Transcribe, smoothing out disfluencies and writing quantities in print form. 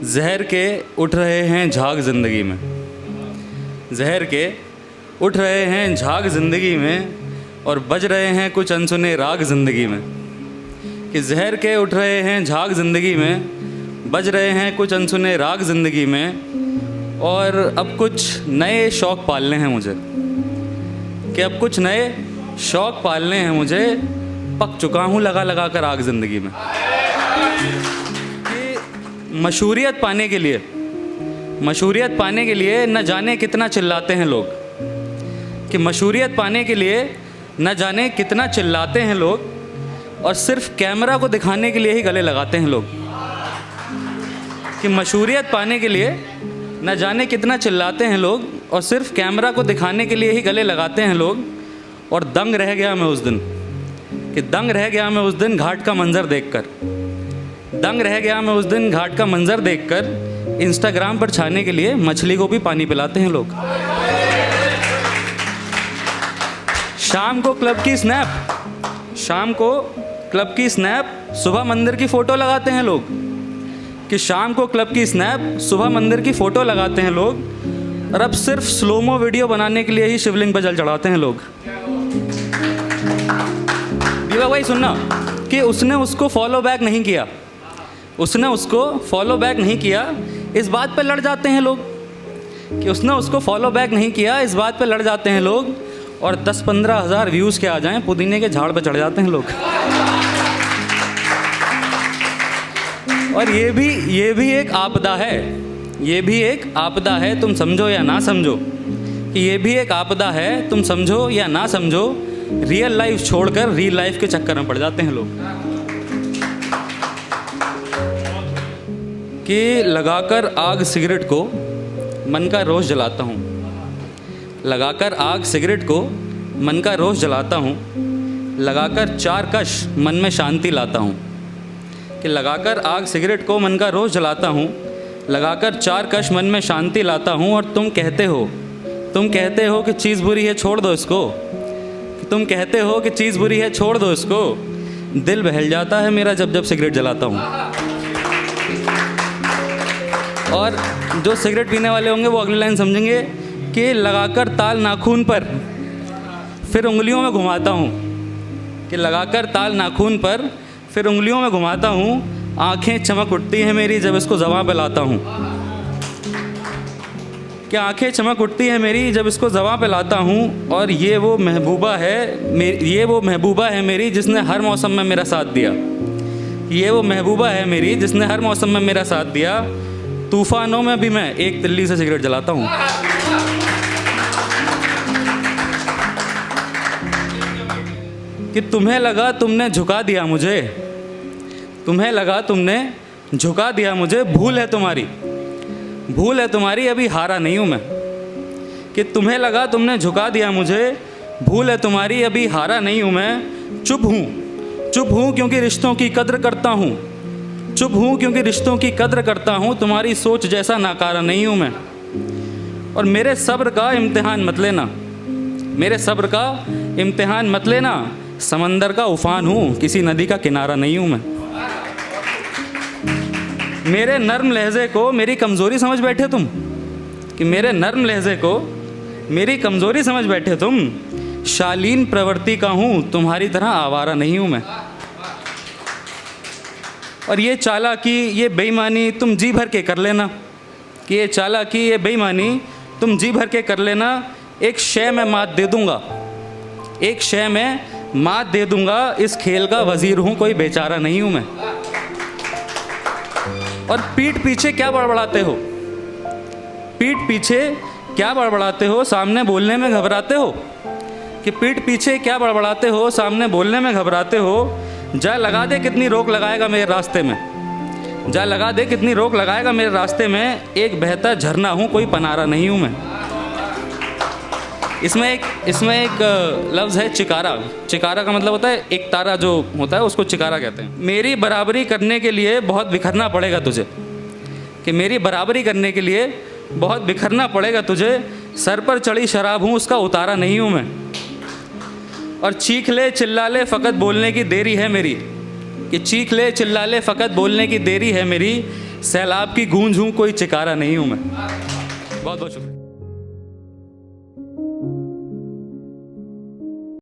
जहर के उठ रहे हैं झाग ज़िंदगी में, जहर के उठ रहे हैं झाग ज़िंदगी में और बज रहे हैं कुछ अनसुने राग ज़िंदगी में। कि जहर के उठ रहे हैं झाग ज़िंदगी में, बज रहे हैं कुछ अनसुने राग ज़िंदगी में। और अब कुछ नए शौक़ पालने हैं मुझे, कि अब कुछ नए शौक़ पालने हैं मुझे। पक चुका हूँ लगा लगा कर आग ज़िंदगी में। मशहूरियत पाने के लिए न जाने कितना चिल्लाते हैं लोग, कि मशहूरियत पाने के लिए न जाने कितना चिल्लाते हैं लोग और सिर्फ कैमरा को दिखाने के लिए ही गले लगाते हैं लोग। कि मशहूरियत पाने के लिए न जाने कितना चिल्लाते हैं लोग और सिर्फ कैमरा को दिखाने के लिए ही गले लगाते हैं लोग। और दंग रह गया मैं उस दिन, कि दंग रह गया मैं उस दिन घाट का मंज़र देखकर, दंग रह गया मैं उस दिन घाट का मंज़र देखकर। इंस्टाग्राम पर छाने के लिए मछली को भी पानी पिलाते हैं लोग। शाम को क्लब की स्नैप, सुबह मंदिर की फ़ोटो लगाते हैं लोग। कि शाम को क्लब की स्नैप, सुबह मंदिर की फ़ोटो लगाते हैं लोग। और अब सिर्फ स्लोमो वीडियो बनाने के लिए ही शिवलिंग पर जल चढ़ाते हैं लोग। दीवा भाई सुनना, कि उसने उसको फॉलो बैक नहीं किया, इस बात पे लड़ जाते हैं लोग। कि उसने उसको फॉलो बैक नहीं किया, इस बात पे लड़ जाते हैं लोग। और 10-15 हज़ार व्यूज़ के आ जाएं, पुदीने के झाड़ पे चढ़ जाते हैं लोग। और ये भी एक आपदा है, ये भी एक आपदा है, तुम समझो या ना समझो। कि ये भी एक आपदा है, तुम समझो या ना समझो। रियल लाइफ छोड़कर रील लाइफ के चक्कर में पड़ जाते हैं लोग। कि लगाकर आग सिगरेट को मन का रोज़ जलाता हूँ, लगाकर आग सिगरेट को मन का रोज़ जलाता हूँ। लगाकर 4 कश मन में शांति लाता हूँ। कि लगाकर आग सिगरेट को मन का रोज़ जलाता हूँ, लगाकर 4 कश मन में शांति लाता हूँ। और तुम कहते हो कि चीज़ बुरी है छोड़ दो इसको, तुम कहते हो कि चीज़ बुरी है छोड़ दो इसको। दिल बहल जाता है मेरा जब जब सिगरेट जलाता हूँ। और जो सिगरेट पीने वाले होंगे वो अगली लाइन समझेंगे कि लगाकर ताल नाखून पर फिर उंगलियों में घुमाता हूँ। कि लगाकर ताल नाखून पर फिर उंगलियों में घुमाता हूँ। आँखें चमक उठती हैं मेरी जब इसको ज़बां पे लाता हूँ। कि आँखें चमक उठती हैं मेरी जब इसको ज़बां पे लाता हूँ। और ये वो महबूबा है मेरी जिसने हर मौसम में मेरा साथ दिया। ये वो महबूबा है मेरी जिसने हर मौसम में मेरा साथ दिया। तूफ़ानों में भी मैं एक तिल्ली से सिगरेट जलाता हूँ। कि तुम्हें लगा तुमने झुका दिया मुझे, भूल है तुम्हारी अभी हारा नहीं हूँ मैं। कि तुम्हें लगा तुमने झुका दिया मुझे, भूल है तुम्हारी अभी हारा नहीं हूँ मैं। चुप हूँ क्योंकि रिश्तों की कद्र करता हूँ, तुम्हारी सोच जैसा नाकारा नहीं हूँ मैं। और मेरे सब्र का इम्तिहान मत लेना, समंदर का उफान हूँ, किसी नदी का किनारा नहीं हूँ मैं। मेरे नर्म लहजे को मेरी कमज़ोरी समझ बैठे तुम, कि मेरे नर्म लहजे को मेरी कमज़ोरी समझ बैठे तुम। शालीन प्रवृत्ति का हूँ, तुम्हारी तरह आवारा नहीं हूँ मैं। और ये चालाकी ये बेईमानी तुम जी भर के कर लेना, कि ये चालाकी ये बेईमानी तुम जी भर के कर लेना। एक शय में मात दे दूंगा, इस खेल का वज़ीर हूँ, कोई बेचारा नहीं हूँ मैं। और पीठ पीछे क्या बड़बड़ाते हो, सामने बोलने में घबराते हो। कि पीठ पीछे क्या बड़बड़ाते हो, सामने बोलने में घबराते हो। जा लगा दे कितनी रोक लगाएगा मेरे रास्ते में, एक बहता झरना हूँ, कोई पनारा नहीं हूँ मैं। इसमें एक लफ्ज़ है चिकारा का मतलब होता है एक तारा जो होता है उसको चिकारा कहते हैं। मेरी बराबरी करने के लिए बहुत बिखरना पड़ेगा तुझे, कि मेरी बराबरी करने के लिए बहुत बिखरना पड़ेगा तुझे। सर पर चढ़ी शराब हूँ, उसका उतारा नहीं हूँ मैं। और चीख ले चिल्ला ले फ़कत बोलने की देरी है मेरी, कि चीख ले चिल्ला ले फ़कत बोलने की देरी है मेरी। सैलाब की गूंज हूँ, कोई चिकारा नहीं हूँ मैं। बहुत बहुत शुक्रिया।